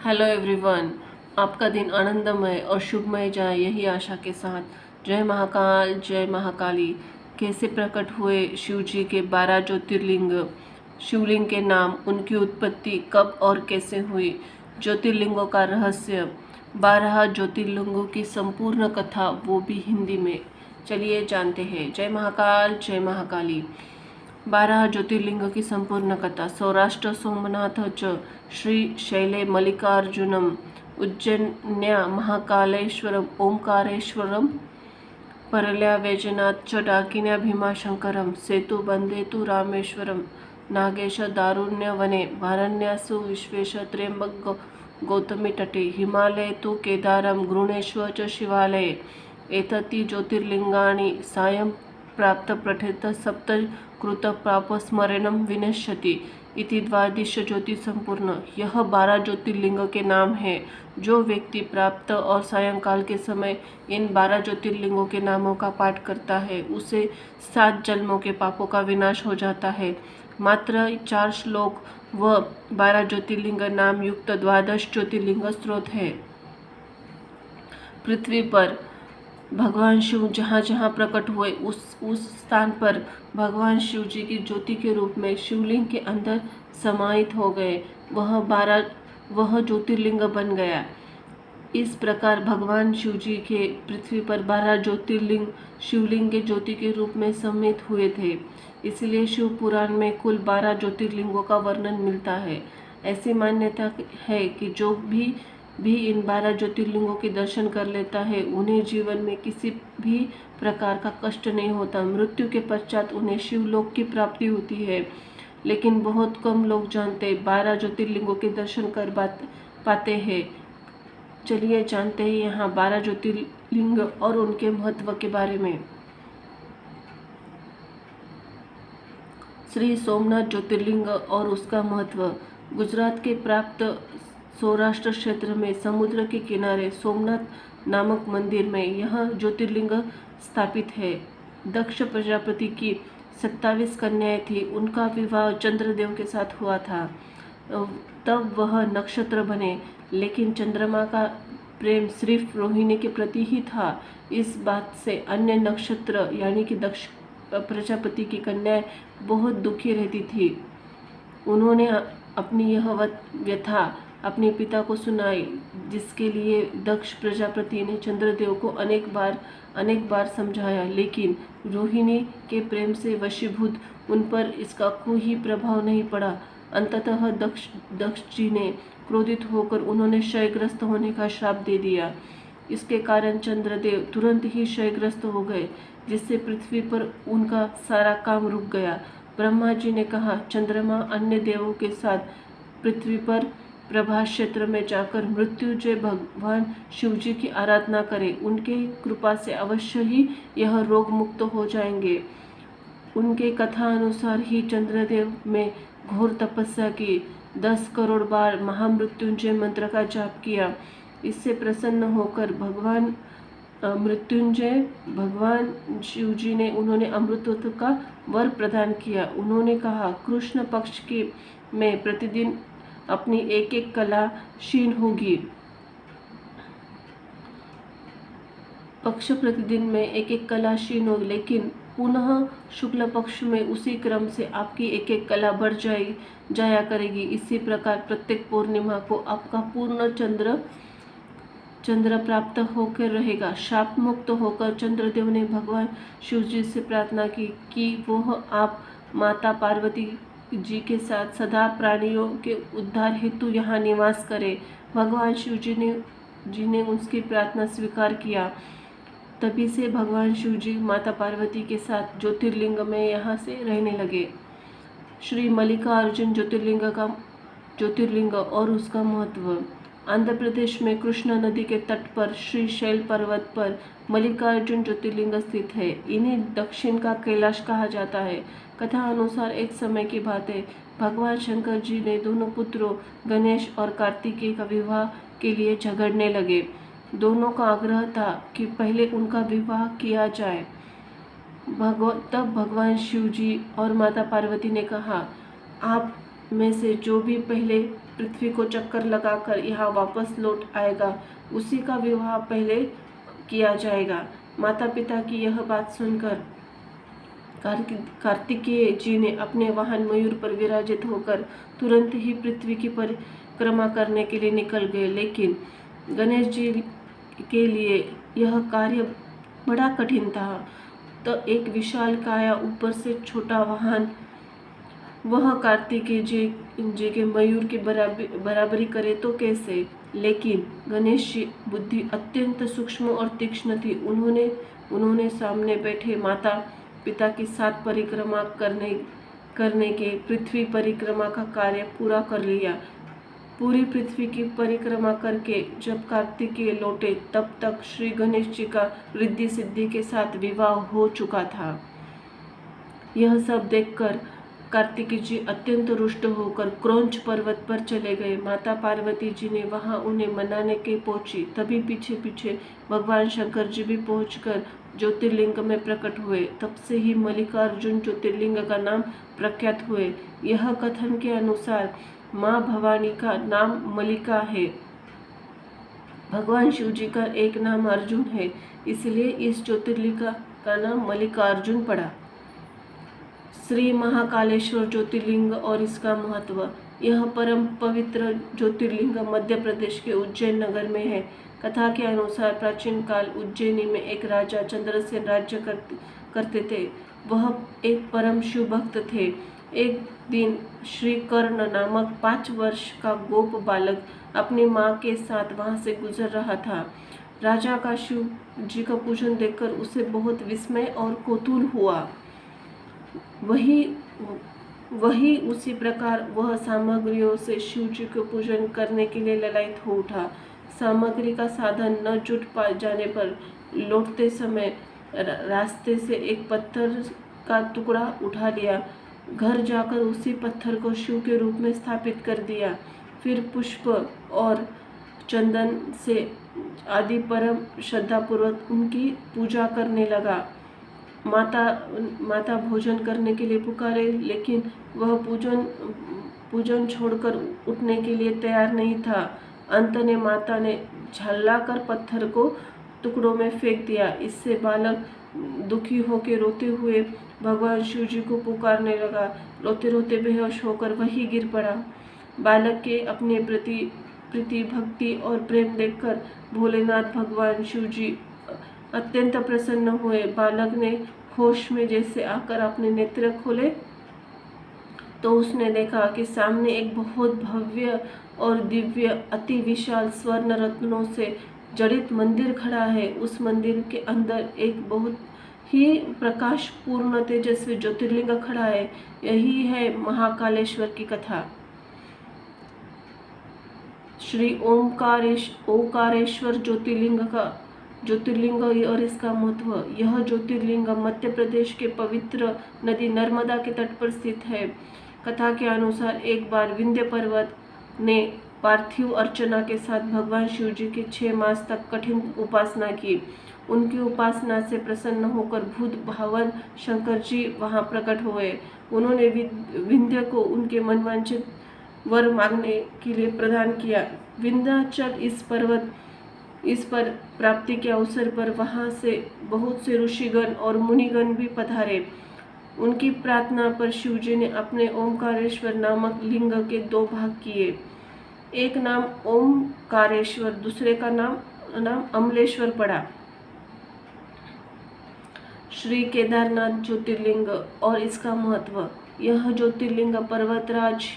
Hello everyone. आपका दिन आनंदमय और शुभमय जाए, यही आशा के साथ। जय महाकाल, जय महाकाली। कैसे प्रकट हुए शिव जी के 12 ज्योतिर्लिंग, शिवलिंग के नाम, उनकी उत्पत्ति कब और कैसे हुई, ज्योतिर्लिंगों का रहस्य, 12 ज्योतिर्लिंगों की संपूर्ण कथा, वो भी हिंदी में। चलिए जानते हैं। जय महाकाल, जय महाकाली। 12 ज्योतिर्लिंग की संपूर्ण कथा। सौराष्ट्र सोमनाथ च श्री शैले मल्लिकार्जुनम उज्जैन्या महाकालेश्वरम ओंकारेश्वरम परल्या वैजनाथ च डाकिन्या भीमाशंकरम सेतु बंदेतु रामेश्वरम नागेश दारुण्य वने वारण्यासु विश्वेश त्र्यंबक गौतमी तटे हिमालय तु केदारम गृणेश्वर च शिवालये एतति ज्योतिर्लिंगानि सायं प्राप्त प्रथित सप्त कृत प्राप स्मरणम विनश्यति इति द्वादश ज्योति संपूर्ण। यह 12 ज्योतिर्लिंग के नाम हैं। जो व्यक्ति प्राप्त और सायंकाल के समय इन 12 ज्योतिर्लिंगों के नामों का पाठ करता है उसे 7 जन्मों के पापों का विनाश हो जाता है। मात्र 4 श्लोक व 12 ज्योतिर्लिंग नाम युक्त 12 ज्योतिर्लिंग स्रोत है। पृथ्वी पर भगवान शिव जहाँ जहाँ प्रकट हुए उस स्थान पर भगवान शिव जी की ज्योति के रूप में शिवलिंग के अंदर समाहित हो गए। वह ज्योतिर्लिंग बन गया। इस प्रकार भगवान शिव जी के पृथ्वी पर 12 ज्योतिर्लिंग शिवलिंग के ज्योति के रूप में सम्मिलित हुए थे। इसलिए शिव पुराण में कुल 12 ज्योतिर्लिंगों का वर्णन मिलता है। ऐसी मान्यता है कि जो भी इन 12 ज्योतिर्लिंगों के दर्शन कर लेता है उन्हें जीवन में किसी भी प्रकार का कष्ट नहीं होता। मृत्यु के पश्चात उन्हें शिवलोक की प्राप्ति होती है। लेकिन बहुत कम लोग जानते 12 ज्योतिर्लिंगों के दर्शन कर पाते हैं। चलिए जानते हैं यहाँ 12 ज्योतिर्लिंग और उनके महत्व के बारे में। श्री सोमनाथ ज्योतिर्लिंग और उसका महत्व। गुजरात के प्राप्त सौराष्ट्र क्षेत्र में समुद्र के किनारे सोमनाथ नामक मंदिर में यह ज्योतिर्लिंग स्थापित है। दक्ष प्रजापति की 27 कन्याएं थी। उनका विवाह चंद्रदेव के साथ हुआ था, तब वह नक्षत्र बने। लेकिन चंद्रमा का प्रेम सिर्फ रोहिणी के प्रति ही था। इस बात से अन्य नक्षत्र यानी कि दक्ष प्रजापति की कन्याएं बहुत दुखी रहती थी। उन्होंने अपनी यह व्यथा अपने पिता को सुनाई, जिसके लिए दक्ष प्रजापति ने चंद्रदेव को अनेक बार समझाया, लेकिन रोहिणी के प्रेम से वशीभूत उन पर इसका कोई प्रभाव नहीं पड़ा। अंततः दक्ष जी ने क्रोधित होकर उन्होंने क्षयग्रस्त होने का श्राप दे दिया। इसके कारण चंद्रदेव तुरंत ही क्षयग्रस्त हो गए, जिससे पृथ्वी पर उनका सारा काम रुक गया। ब्रह्मा जी ने कहा, चंद्रमा अन्य देवों के साथ पृथ्वी पर प्रभास क्षेत्र में जाकर मृत्युंजय भगवान शिव जी की आराधना करें। उनके कृपा से अवश्य ही यह रोग मुक्त हो जाएंगे। उनके कथा अनुसार ही चंद्रदेव में घोर तपस्या की, 10 करोड़ बार महामृत्युंजय मंत्र का जाप किया। इससे प्रसन्न होकर भगवान शिव जी ने उन्होंने अमृतत्व का वर प्रदान किया। उन्होंने कहा, कृष्ण पक्ष की मैं प्रतिदिन अपनी एक एक कला क्षीण होगी। प्रतिदिन में एक एक कला क्षीण होगी, लेकिन पुनः शुक्ल पक्ष में उसी क्रम से आपकी एक एक कला बढ़ जाया करेगी। इसी प्रकार प्रत्येक पूर्णिमा को आपका पूर्ण चंद्र प्राप्त होकर रहेगा। शाप मुक्त होकर चंद्रदेव ने भगवान शिव जी से प्रार्थना की कि वह आप माता पार्वती जी के साथ सदा प्राणियों के उद्धार हेतु यहाँ निवास करें। भगवान शिव जी ने उसकी प्रार्थना स्वीकार किया। तभी से भगवान शिव जी माता पार्वती के साथ ज्योतिर्लिंग में यहाँ से रहने लगे। श्री मल्लिकार्जुन ज्योतिर्लिंग और उसका महत्व। आंध्र प्रदेश में कृष्णा नदी के तट पर श्री शैल पर्वत पर मल्लिकार्जुन ज्योतिर्लिंग स्थित है। इन्हें दक्षिण का कैलाश कहा जाता है। कथा अनुसार एक समय की बात है, भगवान शंकर जी ने दोनों पुत्रों गणेश और कार्तिकेय का विवाह के लिए झगड़ने लगे। दोनों का आग्रह था कि पहले उनका विवाह किया जाए। तब भगवान शिव जी और माता पार्वती ने कहा, आप में से जो भी पहले पृथ्वी को चक्कर लगाकर यहाँ वापस लौट आएगा, उसी का विवाह पहले किया जाएगा। माता पिता की यह बात सुनकर कार्तिकेय जी ने अपने वाहन मयूर पर विराजित होकर तुरंत ही पृथ्वी की परिक्रमा करने के लिए निकल गए। लेकिन गणेश जी के लिए यह कार्य बड़ा कठिन था। तो एक विशाल काया ऊपर से छोटा वाहन, वह कार्तिकेय जी के मयूर की बराबरी करे तो कैसे। लेकिन गणेश जी बुद्धि अत्यंत सूक्ष्म और तीक्ष्ण थी। उन्होंने सामने बैठे माता पिता की 7 परिक्रमा करने के पृथ्वी परिक्रमा का कार्य पूरा कर लिया। पूरी पृथ्वी की परिक्रमा करके जब कार्तिकेय लौटे तब तक श्री गणेश जी का रिद्धि सिद्धि के साथ विवाह हो चुका था। यह सब देखकर कार्तिकेय जी अत्यंत रुष्ट होकर क्रौंच पर्वत पर चले गए। माता पार्वती जी ने वहां उन्हें मनाने के पहुंची। तभी पीछे पीछे भगवान शंकर जी भी पहुंचकर ज्योतिर्लिंग में प्रकट हुए। तब से ही मल्लिकार्जुन ज्योतिर्लिंग का नाम प्रख्यात हुए। यह कथन के अनुसार माँ भवानी का नाम मल्लिका है। भगवान शिव जी का एक नाम अर्जुन है, इसलिए इस ज्योतिर्लिंग का नाम मल्लिकार्जुन पड़ा। श्री महाकालेश्वर ज्योतिर्लिंग और इसका महत्व। यह परम पवित्र ज्योतिर्लिंग मध्य प्रदेश के उज्जैन नगर में है। कथा के अनुसार प्राचीन काल उज्जैनी में एक राजा चंद्रसेन राज्य करते थे। वह एक परम शिव भक्त थे। एक दिन श्री कर्ण नामक 5 वर्ष का गोप बालक अपनी माँ के साथ वहां से गुजर रहा था। राजा का शिव जी का पूजन देखकर उसे बहुत विस्मय और कौतूहल हुआ। वही उसी प्रकार वह सामग्रियों से शिव जी को पूजन करने के लिए ललायत हो उठा। सामग्री का साधन न जुट पा जाने पर लौटते समय रास्ते से एक पत्थर का टुकड़ा उठा लिया। घर जाकर उसी पत्थर को शिव के रूप में स्थापित कर दिया। फिर पुष्प और चंदन से आदि परम श्रद्धापूर्वक उनकी पूजा करने लगा। माता भोजन करने के लिए पुकारे, लेकिन वह पूजन छोड़कर उठने के लिए तैयार नहीं था। अंत में माता ने झल्लाकर पत्थर को टुकड़ों में फेंक दिया। इससे बालक दुखी होकर रोते हुए भगवान शिव जी को पुकारने लगा। रोते रोते बेहोश होकर वही गिर पड़ा। बालक के अपने प्रति भक्ति और प्रेम देखकर भोलेनाथ भगवान शिव जी अत्यंत प्रसन्न हुए। बालक ने होश में जैसे आकर अपने नेत्र खोले तो उसने देखा कि सामने एक बहुत भव्य और दिव्य अति विशाल स्वर्ण रत्नों से जड़ित मंदिर खड़ा है। उस मंदिर के अंदर एक बहुत ही प्रकाश पूर्ण तेजस्वी ज्योतिर्लिंग खड़ा है। यही है महाकालेश्वर की कथा। श्री ओंकारेश्वर ज्योतिर्लिंग और इसका महत्व। यह ज्योतिर्लिंग मध्य प्रदेश के पवित्र नदी नर्मदा के तट पर स्थित है। कथा के अनुसार एक बार विंध्य पर्वत ने पार्थिव अर्चना के साथ भगवान शिव जी की 6 मास तक कठिन उपासना की। उनकी उपासना से प्रसन्न होकर भूत भावन शंकर जी वहां प्रकट हुए। उन्होंने विंध्य को उनके मनवांछित वर मांगने के लिए प्रदान किया। विंध्याचल इस पर प्राप्ति के अवसर पर वहां से बहुत से ऋषिगण और मुनिगण भी पधारे। उनकी प्रार्थना पर शिवजी ने अपने ओमकारेश्वर नामक लिंग के 2 भाग किए। एक नाम ओमकारेश्वर, दूसरे का नाम अमलेश्वर पड़ा। श्री केदारनाथ ज्योतिर्लिंग और इसका महत्व। यह ज्योतिर्लिंग पर्वतराज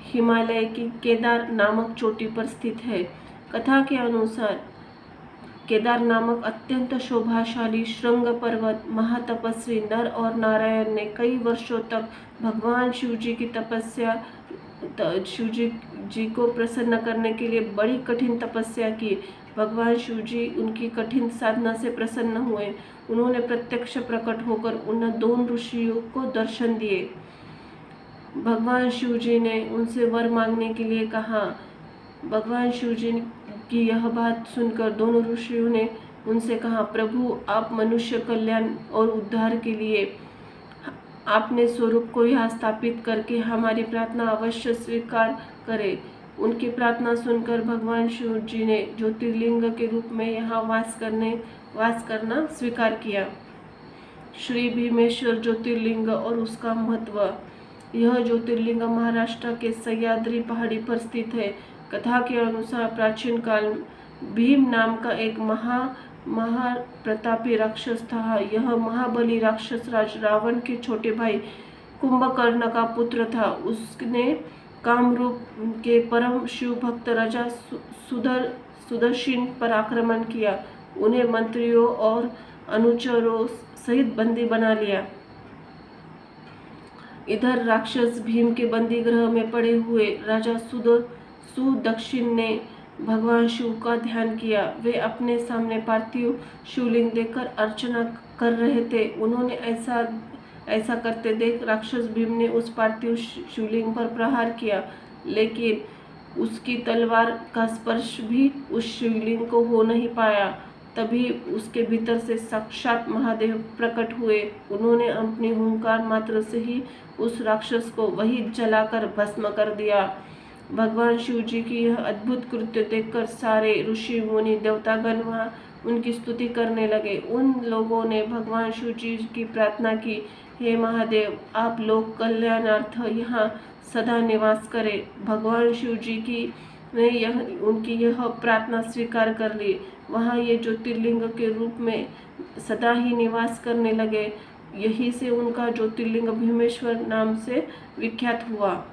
हिमालय की केदार नामक चोटी पर स्थित है। कथा के अनुसार केदार नामक अत्यंत शोभाशाली श्रृंग पर्वत महातपस्वी नर और नारायण ने कई वर्षों तक भगवान शिव जी को प्रसन्न करने के लिए बड़ी कठिन तपस्या की। भगवान शिव जी उनकी कठिन साधना से प्रसन्न हुए। उन्होंने प्रत्यक्ष प्रकट होकर उन 2 ऋषियों को दर्शन दिए। भगवान शिव जी ने उनसे वर मांगने के लिए कहा। भगवान शिव जी की यह बात सुनकर दोनों ऋषियों ने उनसे कहा, प्रभु आप मनुष्य कल्याण और उद्धार के लिए आपने स्वरूप को यहाँ स्थापित करके हमारी प्रार्थना अवश्य स्वीकार करे। उनकी प्रार्थना सुनकर भगवान शिव जी ने ज्योतिर्लिंग के रूप में यहाँ वास करना स्वीकार किया। श्री भीमेश्वर ज्योतिर्लिंग और उसका महत्व। यह ज्योतिर्लिंग महाराष्ट्र के सह्याद्री पहाड़ी पर स्थित है। कथा के अनुसार प्राचीन काल भीम नाम का एक महाप्रतापी राक्षस था। यह महाबली राक्षस राज रावण के छोटे भाई कुंभकर्ण का पुत्र था। उसने कामरूप के परम शिव भक्त राजा सुदर्शन पर आक्रमण किया, उन्हें मंत्रियों और अनुचरों सहित बंदी बना लिया। इधर राक्षस भीम के बंदी गृह में पड़े हुए राजा सुदक्षिण ने भगवान शिव का ध्यान किया। वे अपने सामने पार्थिव शिवलिंग देखकर अर्चना कर रहे थे। उन्होंने ऐसा करते देख राक्षस भीम ने उस पार्थिव शिवलिंग पर प्रहार किया, लेकिन उसकी तलवार का स्पर्श भी उस शिवलिंग को हो नहीं पाया। तभी उसके भीतर से साक्षात महादेव प्रकट हुए। उन्होंने अपनी हुंकार मात्र से ही उस राक्षस को वही जलाकर भस्म कर दिया। भगवान शिव जी की यह अद्भुत कृत्य देखकर सारे ऋषि मुनि देवतागण वहाँ उनकी स्तुति करने लगे। उन लोगों ने भगवान शिव जी की प्रार्थना की, हे महादेव, आप लोक कल्याणार्थ यहाँ सदा निवास करें। भगवान शिव जी की ने उनकी यह प्रार्थना स्वीकार कर ली। वहाँ ये ज्योतिर्लिंग के रूप में सदा ही निवास करने लगे। यही से उनका ज्योतिर्लिंग भीमेश्वर नाम से विख्यात हुआ।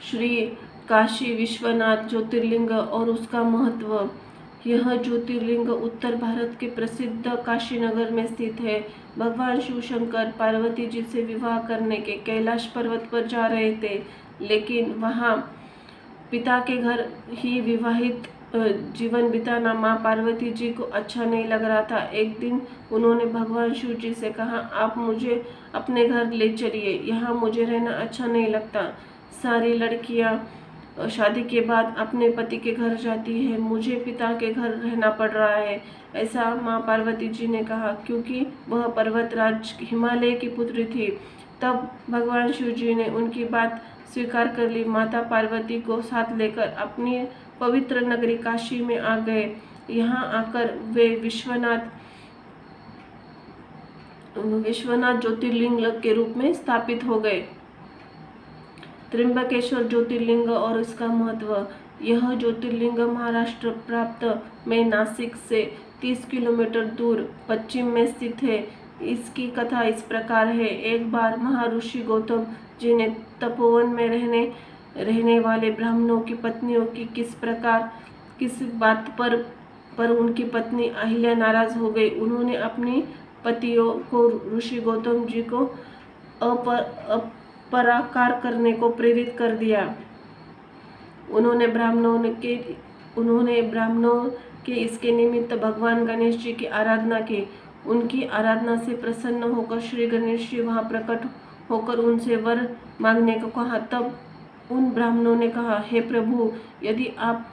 श्री काशी विश्वनाथ ज्योतिर्लिंग और उसका महत्व। यह ज्योतिर्लिंग उत्तर भारत के प्रसिद्ध काशी नगर में स्थित है। भगवान शिव शंकर पार्वती जी से विवाह करने के कैलाश पर्वत पर जा रहे थे, लेकिन वहाँ पिता के घर ही विवाहित जीवन बिताना माँ पार्वती जी को अच्छा नहीं लग रहा था। एक दिन उन्होंने भगवान शिव जी से कहा, आप मुझे अपने घर ले चलिए, यहाँ मुझे रहना अच्छा नहीं लगता। सारी लड़कियाँ शादी के बाद अपने पति के घर जाती है, मुझे पिता के घर रहना पड़ रहा है, ऐसा माँ पार्वती जी ने कहा। क्योंकि वह पर्वतराज हिमालय की पुत्री थी, तब भगवान शिव जी ने उनकी बात स्वीकार कर ली। माता पार्वती को साथ लेकर अपनी पवित्र नगरी काशी में आ गए। यहाँ आकर वे विश्वनाथ ज्योतिर्लिंग के रूप में स्थापित हो गए। त्र्यंबकेश्वर ज्योतिर्लिंग और इसका महत्व। यह ज्योतिर्लिंग महाराष्ट्र प्रांत में नासिक से 30 किलोमीटर दूर पश्चिम में स्थित है। इसकी कथा इस प्रकार है। एक बार महर्षि गौतम जी ने तपोवन में रहने वाले ब्राह्मणों की पत्नियों की किस बात पर उनकी पत्नी अहिल्या नाराज हो गई। उन्होंने अपनी पतियों को ऋषि गौतम जी को पराकार करने को प्रेरित कर दिया। उन्होंने ब्राह्मणों के इसके निमित्त भगवान गणेश जी की आराधना की। उनकी आराधना से प्रसन्न होकर श्री गणेश जी वहाँ प्रकट होकर उनसे वर मांगने को कहा। तब उन ब्राह्मणों ने कहा, हे प्रभु, यदि आप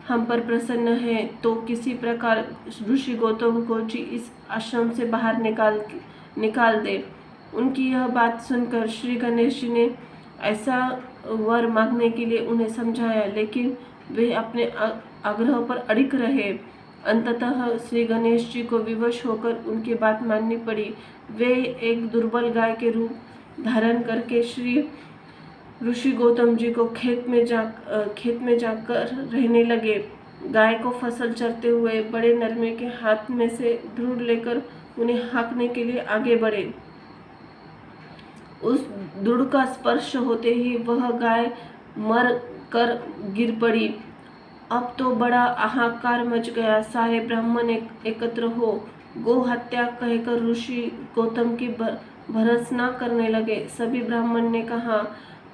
हम पर प्रसन्न हैं तो किसी प्रकार ऋषि गौतम को जी इस आश्रम से बाहर निकाल दे। उनकी यह बात सुनकर श्री गणेश जी ने ऐसा वर मांगने के लिए उन्हें समझाया, लेकिन वे अपने आग्रह पर अड़िग रहे। अंततः श्री गणेश जी को विवश होकर उनकी बात माननी पड़ी। वे एक दुर्बल गाय के रूप धारण करके श्री ऋषि गौतम जी को खेत में जाकर रहने लगे। गाय को फसल चरते हुए बड़े नरमे के हाथ में से धूड़ लेकर उन्हें हाँकने के लिए आगे बढ़े। उस धूड़ का स्पर्श होते ही वह गाय मर कर गिर पड़ी। अब तो बड़ा हाहाकार मच गया। सारे ब्राह्मण एकत्र हो गो हत्या कहकर ऋषि गौतम की भर्त्सना करने लगे। सभी ब्राह्मण ने कहा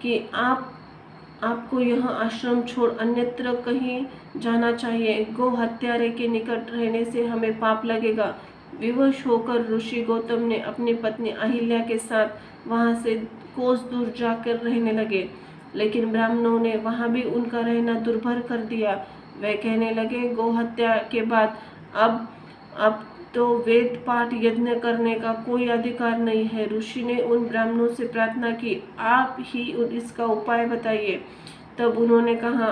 कि आपको यह आश्रम छोड़ अन्यत्र कहीं जाना चाहिए। गो हत्यारे के निकट रहने से हमें पाप लगेगा। विवश होकर ऋषि गौतम ने अपनी पत्नी अहिल्या के साथ वहां से कोस दूर जाकर रहने लगे, लेकिन ब्राह्मणों ने वहां भी उनका रहना दुर्भर कर दिया। वे कहने लगे, गो हत्या के बाद अब तो वेद पाठ यज्ञ करने का कोई अधिकार नहीं है। ऋषि ने उन ब्राह्मणों से प्रार्थना की, आप ही इसका उपाय बताइए। तब उन्होंने कहा,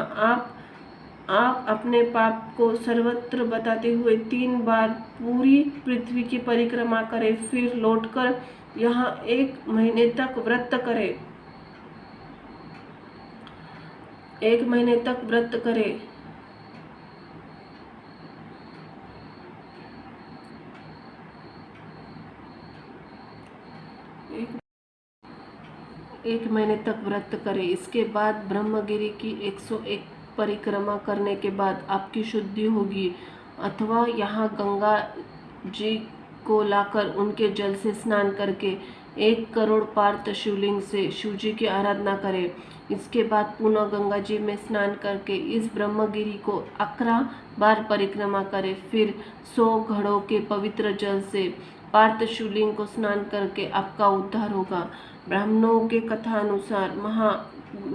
आप अपने पाप को सर्वत्र बताते हुए 3 बार पूरी पृथ्वी की परिक्रमा करें, फिर लौटकर यहाँ 1 महीने तक व्रत करें। 1 महीने तक व्रत करें। एक महीने तक व्रत करें। इसके बाद ब्रह्मगिरी की 101 परिक्रमा करने के बाद आपकी शुद्धि होगी, अथवा यहाँ गंगा जी को लाकर उनके जल से स्नान करके 1 करोड़ पार्थ शिवलिंग से शिवजी की आराधना करें। इसके बाद पुनः गंगा जी में स्नान करके इस ब्रह्मगिरी को 11 बार परिक्रमा करें। फिर 100 घड़ों के पवित्र जल से पार्थ शिवलिंग को स्नान करके आपका उद्धार होगा। ब्राह्मणों के कथा अनुसार महा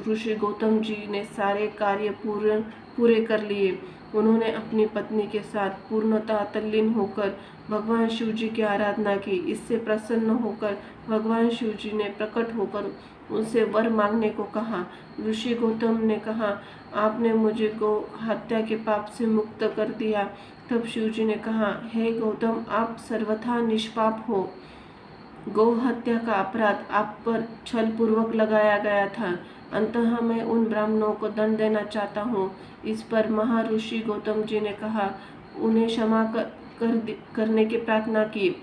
ऋषि गौतम जी ने सारे कार्य पूरे कर लिए। उन्होंने अपनी पत्नी के साथ पूर्णतः तल्लीन होकर भगवान शिव जी की आराधना की। इससे प्रसन्न होकर भगवान शिव जी ने प्रकट होकर उनसे वर मांगने को कहा। ऋषि गौतम ने कहा, आपने मुझे गौ हत्या के पाप से मुक्त कर दिया। तब शिव जी ने कहा, हे गौतम, आप सर्वथा निष्पाप हो। गौ हत्या का अपराध आप पर छल पूर्वक लगाया गया था, अंततः मैं उन ब्राह्मणों को दंड देना चाहता हूँ। इस पर महर्षि गौतम जी ने कहा, उन्हें क्षमा करने की प्रार्थना की।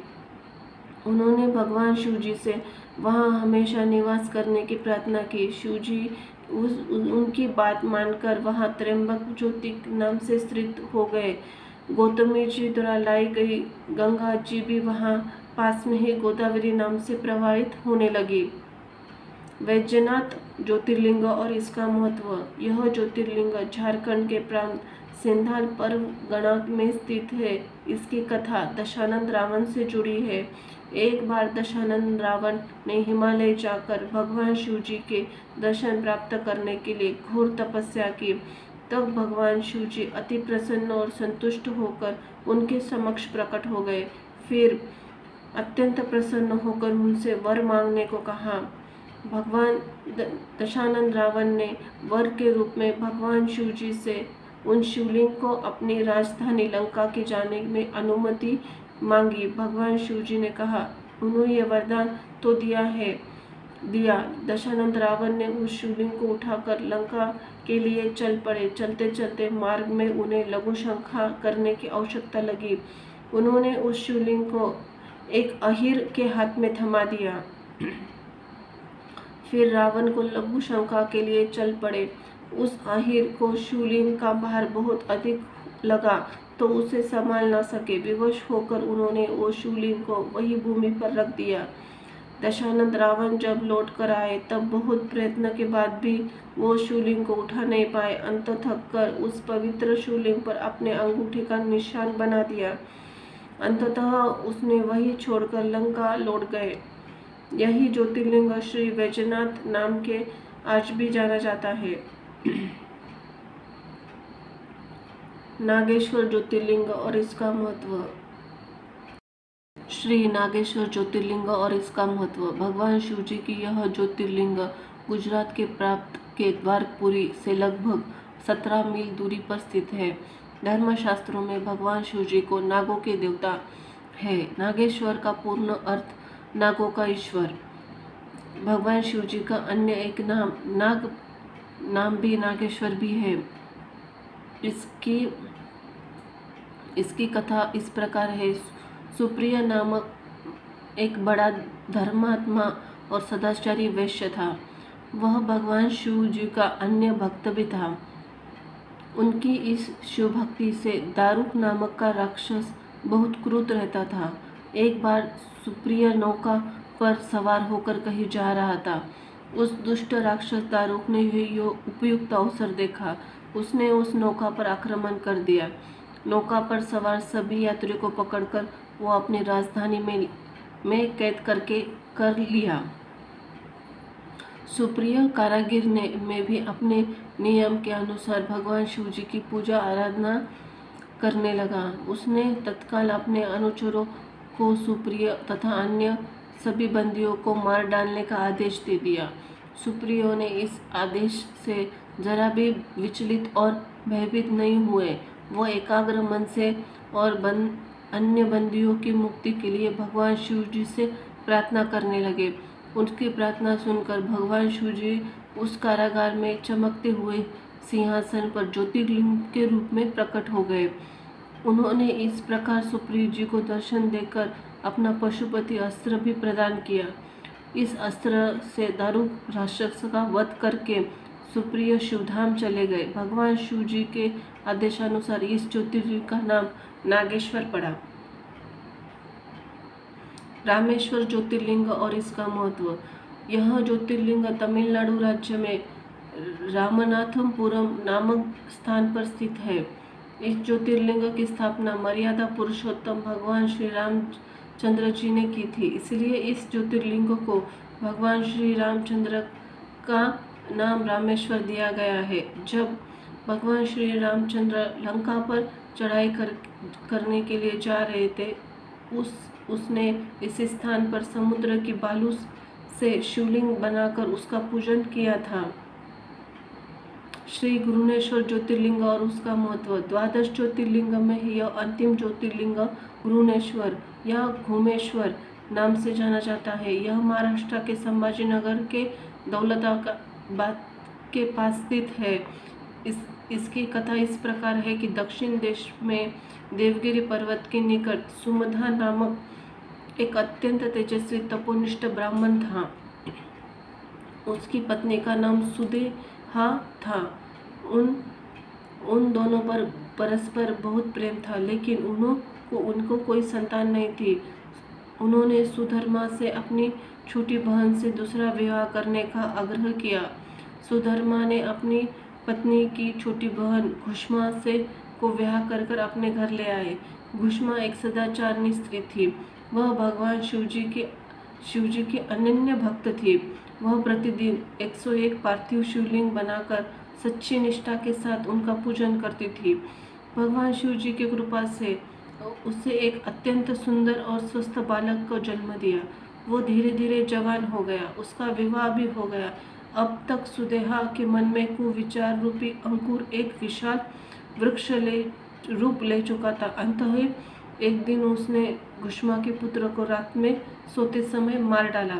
उन्होंने भगवान शिव जी से वहाँ हमेशा निवास करने की प्रार्थना की। शिव जी उनकी बात मानकर वहाँ त्र्यंबक ज्योति नाम से स्थित हो गए। गौतमी जी द्वारा लाई गई गंगा जी भी वहाँ पास में ही गोदावरी नाम से प्रवाहित होने लगी। वैजनाथ ज्योतिर्लिंग और इसका महत्व। यह ज्योतिर्लिंग झारखंड के प्रांत सेंधाल परगना में स्थित है। इसकी कथा दशानंद रावण से जुड़ी है। एक बार दशानंद रावण ने हिमालय जाकर भगवान शिव जी के दर्शन प्राप्त करने के लिए घोर तपस्या की। तब भगवान शिव जी अति प्रसन्न और संतुष्ट होकर उनके समक्ष प्रकट हो गए। फिर अत्यंत प्रसन्न होकर उनसे वर मांगने को कहा। भगवान दशानंद रावण ने वर के रूप में भगवान शिव जी से उन शिवलिंग को अपनी राजधानी लंका के जाने में अनुमति मांगी। भगवान शिव जी ने कहा, उन्होंने ये वरदान तो दिया। दशानंद रावण ने उस शिवलिंग को उठाकर लंका के लिए चल पड़े। चलते चलते मार्ग में उन्हें लघु शंखा करने की आवश्यकता लगी। उन्होंने उस शिवलिंग को एक अहिर के हाथ में थमा दिया। फिर रावण को लघु शंखा के लिए चल पड़े। उस अहिर को शिवलिंग का भार बहुत अधिक लगा तो उसे संभाल न सके। विवश होकर उन्होंने वो शिवलिंग को वही भूमि पर रख दिया। दशानंद रावण जब लौट कर आए तब बहुत प्रयत्न के बाद भी वो शिवलिंग को उठा नहीं पाए। अंत थक कर उस पवित्र शिवलिंग पर अपने अंगूठे का निशान बना दिया। अंततः उसने वही छोड़कर लंका लौट गए। यही ज्योतिर्लिंग श्री वैजनाथ नाम के आज भी जाना जाता है। नागेश्वर ज्योतिर्लिंग और इसका महत्व। श्री नागेश्वर ज्योतिर्लिंग और इसका महत्व। भगवान शिव जी की यह ज्योतिर्लिंग गुजरात के प्रांत के द्वारकपुरी से लगभग 17 मील दूरी पर स्थित है। धर्मशास्त्रों में भगवान शिव जी को नागों के देवता है। नागेश्वर का पूर्ण अर्थ नागों का ईश्वर। भगवान शिव जी का अन्य एक नाम भी नागेश्वर भी है। इसकी कथा इस प्रकार है। सुप्रिय नामक एक बड़ा धर्मात्मा और सदाचारी वैश्य था। वह भगवान शिव जी का अन्य भक्त भी था। उनकी इस शिव भक्ति से दारुक नामक का राक्षस बहुत क्रुद्ध रहता था। एक बार सुप्रिय नौका पर सवार होकर कहीं जा रहा था। उस दुष्ट राक्षस दारुक ने यह उपयुक्त अवसर देखा। उसने उस नौका पर आक्रमण कर दिया। नौका पर सवार सभी यात्रियों को पकड़कर वो अपनी राजधानी में कैद कर लिया। सुप्रिय कारागिर में भी अपने नियम के अनुसार भगवान शिव जी की पूजा आराधना करने लगा। उसने तत्काल अपने अनुचरों को सुप्रिय तथा अन्य सभी बंदियों को मार डालने का आदेश दे दिया। सुप्रियो ने इस आदेश से जरा भी विचलित और भयभीत नहीं हुए। वो एकाग्र मन से और अन्य बंदियों की मुक्ति के लिए भगवान शिव जी से प्रार्थना करने लगे। उनकी प्रार्थना सुनकर भगवान शिव जी उस कारागार में चमकते हुए सिंहासन पर ज्योतिर्लिंग के रूप में प्रकट हो गए। उन्होंने इस प्रकार सुप्रिय जी को दर्शन देकर अपना पशुपति अस्त्र भी प्रदान किया। इस अस्त्र से दारुक राक्षस का वध करके सुप्रिय शिवधाम चले गए। भगवान शिव जी के आदेशानुसार इस ज्योतिर्लिंग का नाम नागेश्वर पड़ा। रामेश्वर ज्योतिर्लिंग और इसका महत्व। यह ज्योतिर्लिंग तमिलनाडु राज्य में रामनाथपुरम नामक स्थान पर स्थित है। इस ज्योतिर्लिंग की स्थापना मर्यादा पुरुषोत्तम भगवान श्री रामचंद्र जी ने की थी। इसलिए इस ज्योतिर्लिंग को भगवान श्री रामचंद्र का नाम रामेश्वर दिया गया है। जब भगवान श्री रामचंद्र लंका पर चढ़ाई करने के लिए जा रहे थे, उसने इस स्थान पर समुद्र की बालू से शिवलिंग बनाकर उसका पूजन किया था। श्री गुरुनेश्वर ज्योतिर्लिंग और उसका महत्व। द्वादश ज्योतिर्लिंग में यह अंतिम ज्योतिर्लिंग गुरुनेश्वर या घुमेश्वर नाम से जाना जाता है। यह महाराष्ट्र के संभाजीनगर के दौलताबाद के पास स्थित है। इसकी कथा इस प्रकार है कि दक्षिण देश में देवगिरी पर्वत के निकट सुमधा नामक एक अत्यंत तेजस्वी तपोनिष्ठ ब्राह्मण था। उसकी पत्नी का नाम सुदेहा था। उन दोनों पर परस्पर बहुत प्रेम था, लेकिन उनको कोई संतान नहीं थी। उन्होंने सुधर्मा से अपनी छोटी बहन से दूसरा विवाह करने का आग्रह किया। सुधर्मा ने अपनी पत्नी की छोटी बहन घुष्मा से को विवाह कर अपने घर ले आए। घुष्मा एक सदाचारणी स्त्री थी। वह भगवान शिव जी की अनन्य भक्त थी। वह प्रतिदिन 101 पार्थिव शिवलिंग बनाकर सच्ची निष्ठा के साथ उनका पूजन करती थी। भगवान शिव जी की कृपा से उसे एक अत्यंत सुंदर और स्वस्थ बालक को जन्म दिया। वो धीरे धीरे जवान हो गया। उसका विवाह भी हो गया। अब तक सुदेहा के मन में कुविचार रूपी अंकुर एक विशाल वृक्ष रूप ले चुका था। अंततः एक दिन उसने घुष्मा के पुत्र को रात में सोते समय मार डाला।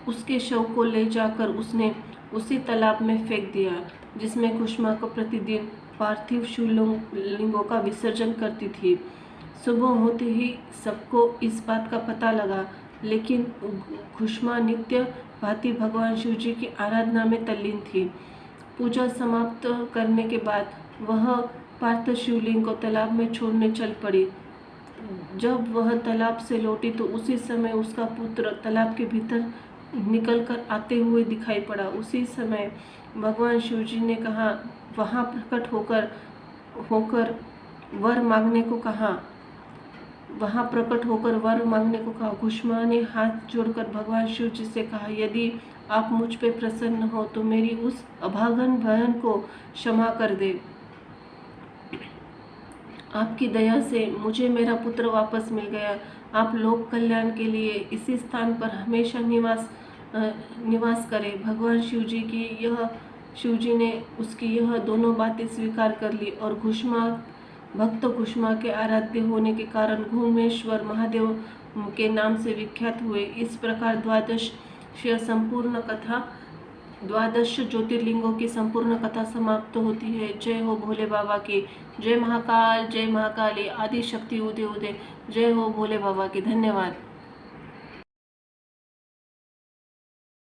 उसके शव को ले जाकर उसने उसी तालाब में फेंक दिया जिसमें घुष्मा को प्रतिदिन पार्थिव शिवलिंगों का विसर्जन करती थी। सुबह होते ही सबको इस बात का पता लगा, लेकिन घुष्मा नित्य भांति भगवान शिव जी की आराधना में तल्लीन थी। पूजा समाप्त करने के बाद वह पार्थिव शिवलिंग को तालाब में छोड़ने चल पड़ी। जब वह तालाब से लौटी तो उसी समय उसका पुत्र तालाब के भीतर निकलकर आते हुए दिखाई पड़ा। उसी समय भगवान शिव जी ने वहाँ प्रकट होकर वर मांगने को कहा। घुष्मा ने हाथ जोड़कर भगवान शिव जी से कहा, यदि आप मुझ पे प्रसन्न हो तो मेरी उस अभागन बहन को क्षमा कर दे। आपकी दया से मुझे मेरा पुत्र वापस मिल गया। आप लोक कल्याण के लिए इसी स्थान पर हमेशा निवास करें। भगवान शिव जी ने उसकी यह दोनों बातें स्वीकार कर ली और भक्त घुष्मा के आराध्य होने के कारण घुमेश्वर महादेव के नाम से विख्यात हुए। इस प्रकार द्वादश ज्योतिर्लिंगों की संपूर्ण कथा समाप्त होती है। जय हो भोले बाबा की। जय महाकाल, जय महाकाली, आदि शक्ति उदय उदय। जय हो भोले बाबा की। धन्यवाद।